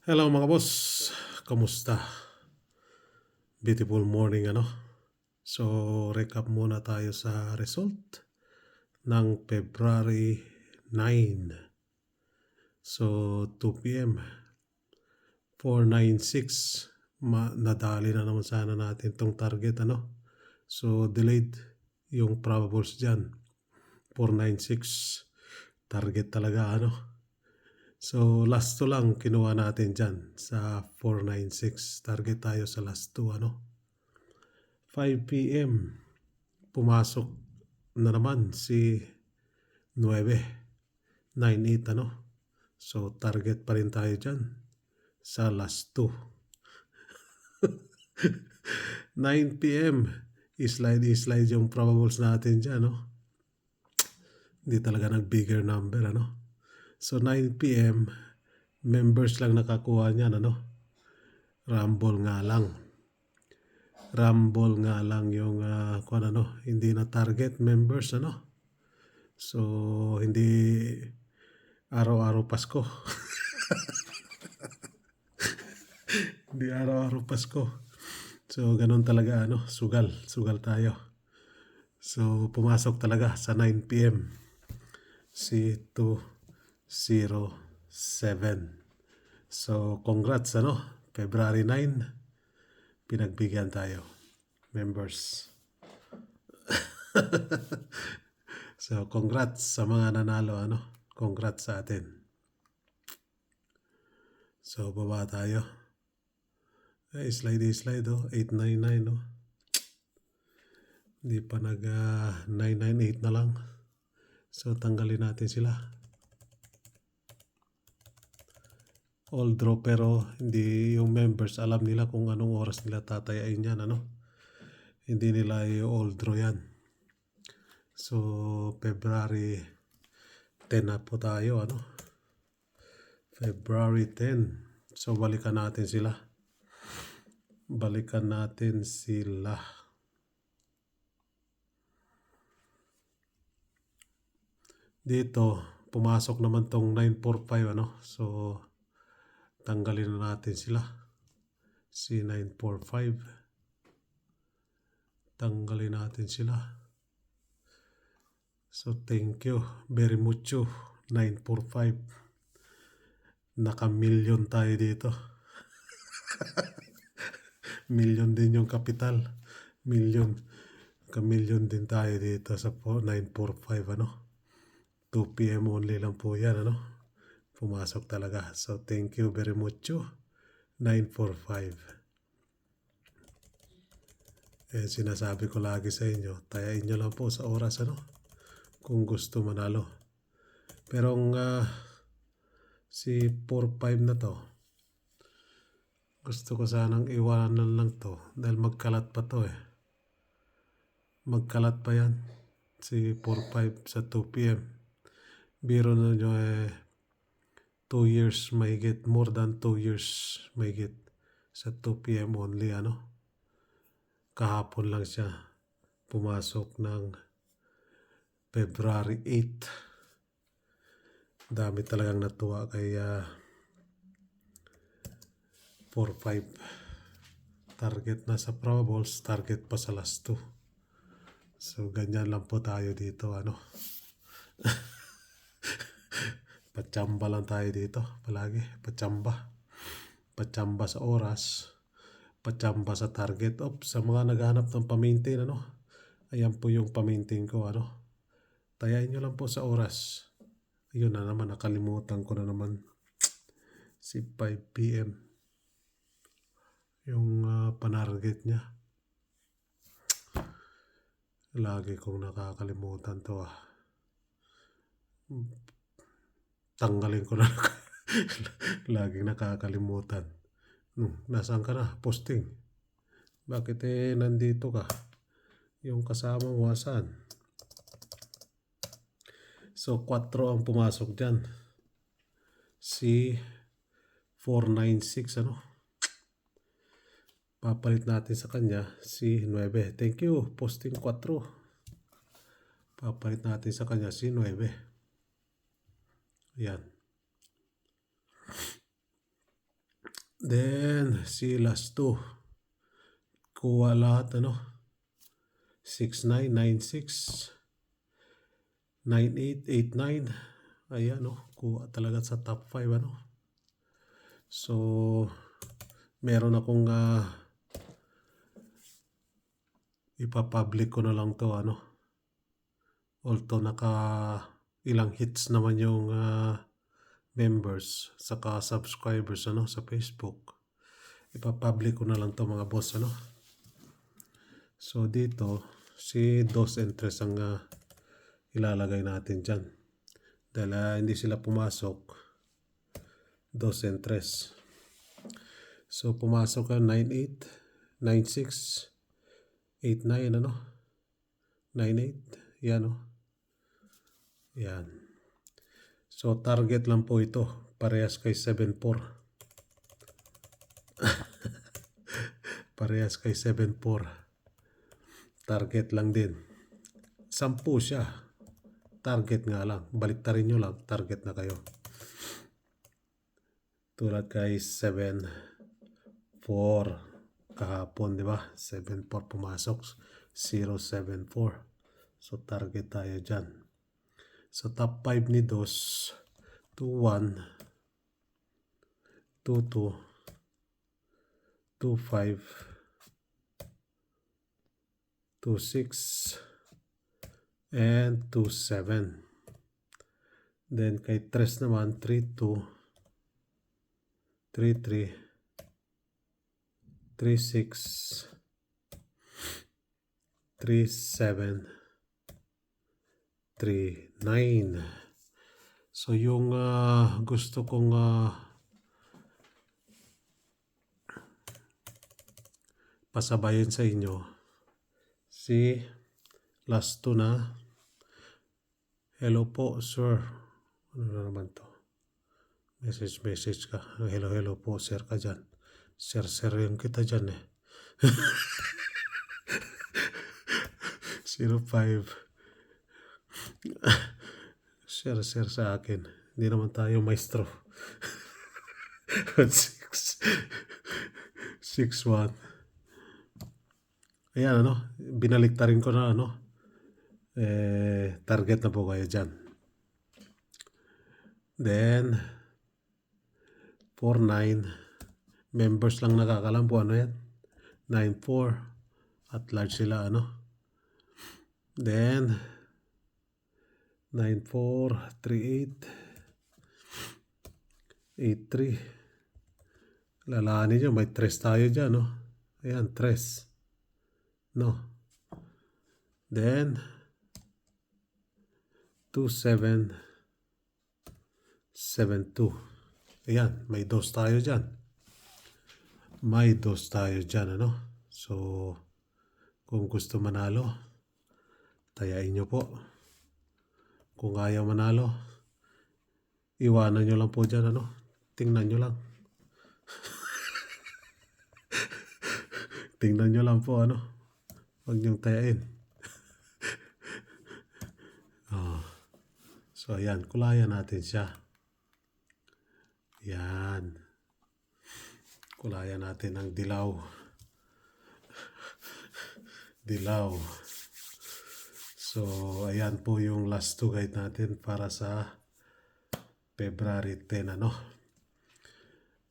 Hello mga boss, kamusta? Beautiful morning ano? So recap muna tayo sa result ng February 9. So 2 p.m. 496 nadali na naman sana natin tong target ano? So delayed yung probables dyan. 496 target talaga ano? So last 2 lang kinuha natin dyan sa 496. Target tayo sa last 2 ano? 5 p.m. pumasok na naman si 9, 9-8 ano. So target pa rin tayo dyan sa last 2. 9 p.m. Slide yung probables natin dyan no. Hindi talaga nag-bigger number ano. So 9 p.m. members lang nakakuha niyan ano. Rumble nga lang yung kung ano, hindi na target members ano. So hindi araw-araw Pasko. Hindi araw-araw Pasko. So ganun talaga ano, sugal tayo. So pumasok talaga sa 9 p.m. si 207. So congrats ano, February 9, pinagbigyan tayo members. So congrats sa mga nanalo ano, congrats sa atin. So baba tayo. Slide oh, 899 oh. Hindi pa nag 998 na lang. So tanggalin natin sila. All draw pero hindi yung members alam nila kung anong oras nila tatayain yan ano. Hindi nila yung all draw yan. So February 10 na po tayo ano. February 10. So balikan natin sila. Dito pumasok naman tong 945 ano. So tanggalin na natin sila. Si 945. Tanggalin natin sila. So thank you very much 945. Naka-million tayo dito. Million din yung kapital. Ka-million din tayo dito sa 945 ano. 2 p.m. only lang po yan ano. Pumasok talaga. So thank you very much 945. Sinasabi ko lagi sa inyo, tayain nyo lang po sa oras ano. Kung gusto manalo. Pero si 45 na to, gusto ko sanang iwanan lang to dahil magkalat pa to Magkalat pa yan. Si 45 sa 2 p.m. Biro na nyo 2 years mahigit, more than 2 years mahigit sa 2 p.m. only ano. Kahapon lang siya pumasok ng February 8. Dami talagang natuwa kay 4-5. Target na sa probables, target pa sa last 2. So ganyan lang po tayo dito ano. Pachamba lang tayo dito palagi. Pachamba sa oras. Pachamba sa target. Sa mga naghahanap ng pa-maintain ano. Ayan po yung pa-maintain ko ano. Tayain nyo lang po sa oras. Yun na naman, nakalimutan ko na naman. Si 5 p.m. Yung panarget niya. Lagi kong nakakalimutan to Tanggalin ko na. Laging nakakalimutan. Nasaan ka na? Posting. Bakit nandito ka? Yung kasama mo saan? So 4 ang pumasok dyan. Si 496 ano. Papalit natin sa kanya si 9. Thank you. Posting 4. Papalit natin sa kanya si 9. Yan. Then, si last 2. Kuha lahat, 69, 96, 98, 89. Ayan, kuha talaga sa top 5, So, meron akong ipapublic ko na lang to, Although ilang hits naman yung members saka subscribers, sa Facebook. Ipapublic ko na lang to, mga boss, So, dito, si dos and tres ang ilalagay natin dyan. Dahil hindi sila pumasok, dos and tres. So, pumasok ka 98, 96, 89, 98. Yan, Yan. So, target lang po ito. Parehas kay 7-4. Parehas kay 7-4. Target lang din. 10 siya. Target nga lang. Baliktarin nyo lang. Target na kayo. Tulad kay 7-4 kahapon, di ba? 7-4 pumasok. 0-7-4. So, target tayo dyan. So, top 5 ni dos. 2-1. 2-2. 2-5. 2-6. And 2-7. Then, kay 3 naman, 3-2. 3-3. 3-6. 3-7. 3-9. So, yung gusto kong pasabayin sa inyo, si last 2 na. Hello po, sir. Ano na naman to? Message ka. Hello po, sir ka dyan. Sir yung kita dyan 05. Share sa akin. Hindi naman tayo maestro. 6-1. Ayan, binaliktarin ko na, target na po kayo dyan. Then, 4-9. Members lang nakakalam po, yan? 9-4. At large sila, Then, 9-4, 3-8, 8-3. Lalahanin nyo, may 3 tayo dyan, Ayan, 3. Then, 2-7, 7-2. Ayan, may 2 tayo dyan. May 2 tayo dyan, So, kung gusto manalo, tayain nyo po. Kung ayaw manalo, iwanan nyo lang po dyan, Tingnan nyo lang. Tingnan nyo lang po, Huwag nyong tayain. So, ayan. Kulayan natin siya. Yan. Kulayan natin ang dilaw. Dilaw. So, ayan po yung last 2 guide natin para sa February 10,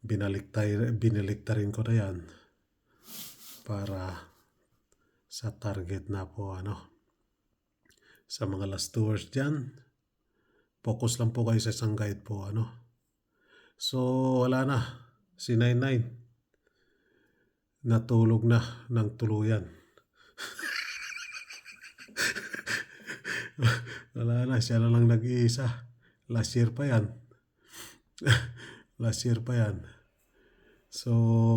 Biniliktarin ko na yan para sa target na po, Sa mga last tours dyan, focus lang po kayo sa isang guide po, So, wala na. Si 99. Natulog na ng tuluyan. Wala na, siya na lang nag-iisa. Last year pa yan. So,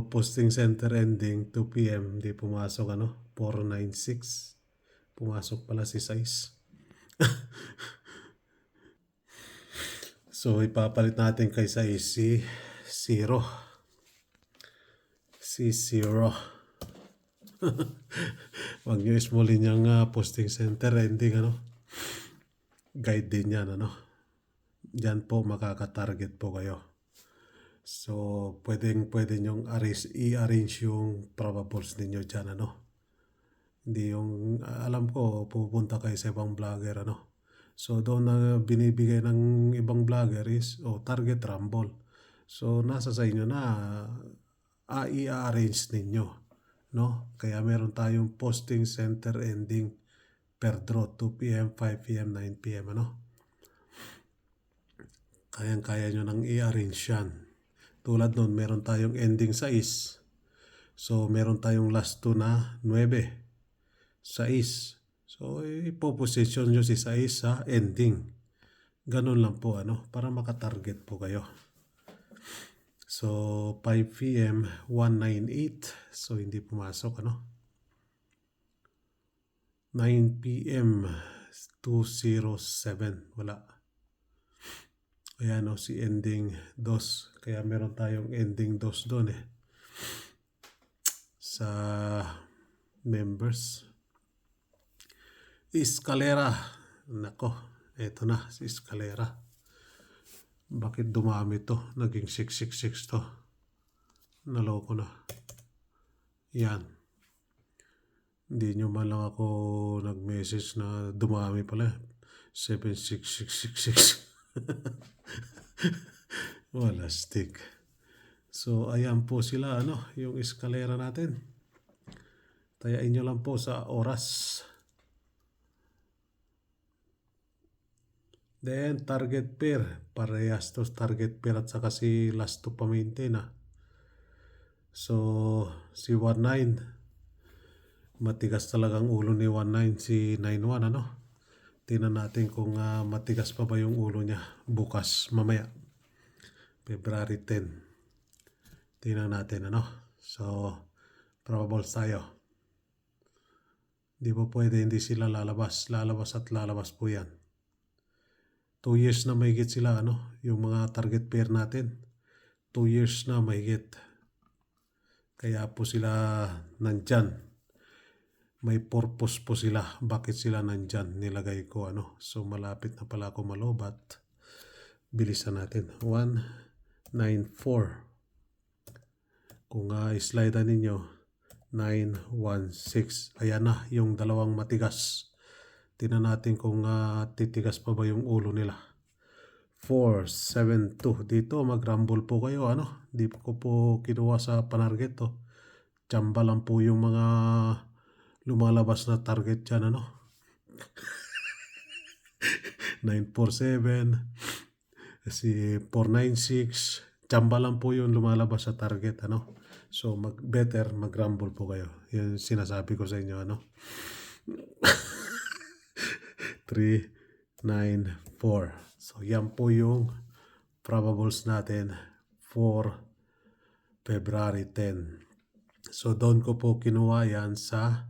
posting center ending 2 p.m. Di pumasok, 496. Pumasok pala si 6. So, ipapalit natin kay 6 si 0. Si 0. Huwag nyo ismulin yung posting center ending, Guide din yan, Diyan po makaka-target po kayo. So, pwede nyong i-arrange yung probables ninyo dyan, ano. Hindi yung, alam ko, pupunta kayo sa ibang vlogger, ano. So, doon na binibigay ng ibang vlogger is, target rumble. So, nasa sa inyo na i-arrange ninyo, no? Kaya meron tayong posting center ending per draw 2 p.m., 5 p.m., 9 p.m., ano? Kayang-kaya nyo nang i-arrange yan. Tulad nun, meron tayong ending 6. So, meron tayong last 2 na 9. 6. So, ipoposition nyo si 6 sa ending. Ganun lang po, ano, para makatarget po kayo. So, 5 p.m., 198. So, hindi pumasok, ano. 9 p.m., 207. Wala. Ayan, si ending 2. Kaya meron tayong ending 2 doon sa members. Escalera. Nako, eto na si Escalera. Bakit dumami to? Naging 666 to. Naloko na. Yan. Hindi nyo man lang ako nag-message na dumami pala. 76666. Wala stick. So, ayan po sila, ano, yung eskalera natin. Tayain nyo lang po sa oras. Then, target pair. Parehas to target pair at saka si last to pa-maintain, So, si 19. Matigas talagang ulo ni 19 si 91, ano? Tingnan natin kung matigas pa ba yung ulo niya bukas, mamaya. February 10. Tingnan natin, ano? So, probables tayo. Di ba pwede hindi sila lalabas? Lalabas at lalabas po yan. 2 years na mahigit sila, ano? Yung mga target pair natin. 2 years na mahigit. Kaya po sila nandyan. May purpose po sila. Bakit sila nandyan? Nilagay ko, ano? So, malapit na pala ako malobat. Bilisan natin. 194. Kung slide ninyo, 916. Ayan na, yung dalawang matigas. Tingnan natin kung titigas pa ba yung ulo nila. 472. Dito, mag-rumble po kayo, ano? Di ko po kinuha sa panarget to. Tsamba lang po yung mga lumalabas na target dyan, ano? 947. Si 496. Tsamba lang po yung lumalabas sa target, ano? So, better mag-rumble po kayo. Yung sinasabi ko sa inyo, ano? 394. So, yan po yung probables natin for February 10. So, doon ko po kinuha yan sa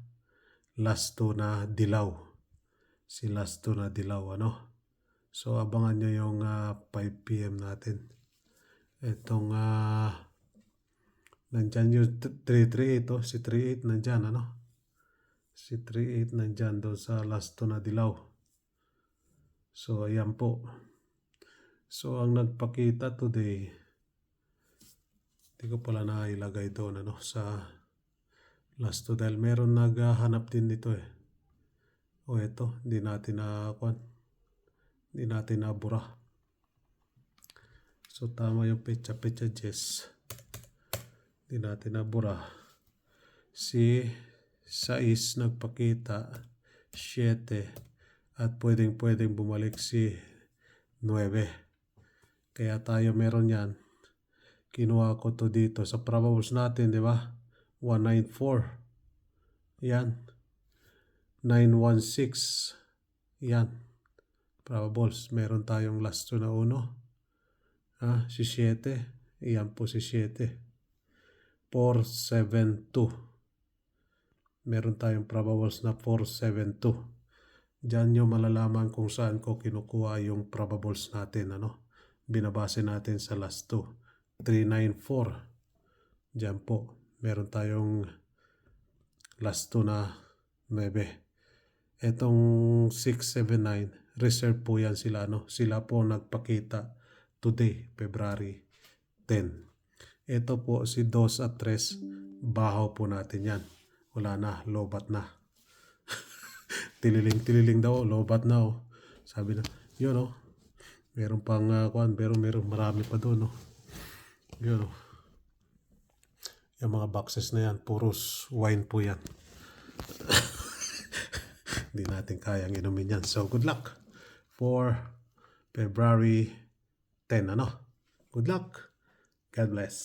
last 2 na dilaw. Si last 2 na dilaw, ano? So, abangan nyo yung 5 p.m. natin. Itong nandyan yung 338, si 38 nandyan, ano? Si 38 nandyan doon sa last 2 na dilaw. So, ayan po. So, ang nagpakita today, hindi ko pala nailagay doon, ano, sa last 2 dahil meron naghahanap din dito O, ito, hindi natin nabura. So, tama yung pecha Jess. Hindi natin nabura. Si 6 nagpakita 7 at pwedeng bumalik si 9. Kaya tayo meron yan. Kinuha ko to dito sa probables natin, di ba? 194. Yan. 916. Yan. Probables. Meron tayong last 2 na uno. Si 7. Yan po si 7. 472. Meron tayong probables na 472. Diyan nyo malalaman kung saan ko kinukuha yung probables natin, ano? Binabase natin sa last 2. 394. Diyan po. Meron tayong last 2 na 9. Etong 679, reserve po yan sila, ano? Sila po nagpakita today, February 10. Ito po si 2 at 3, bahaw po natin yan. Wala na, lobat na. Tililing daw, lobat na oh. Sabi na, yun oh. Meron pang kuan, pero meron marami pa doon oh. Yun oh. Yung mga boxes na yan, puros wine po yan. Hindi natin kayang inumin yan. So, good luck for February 10, ano? Good luck. God bless.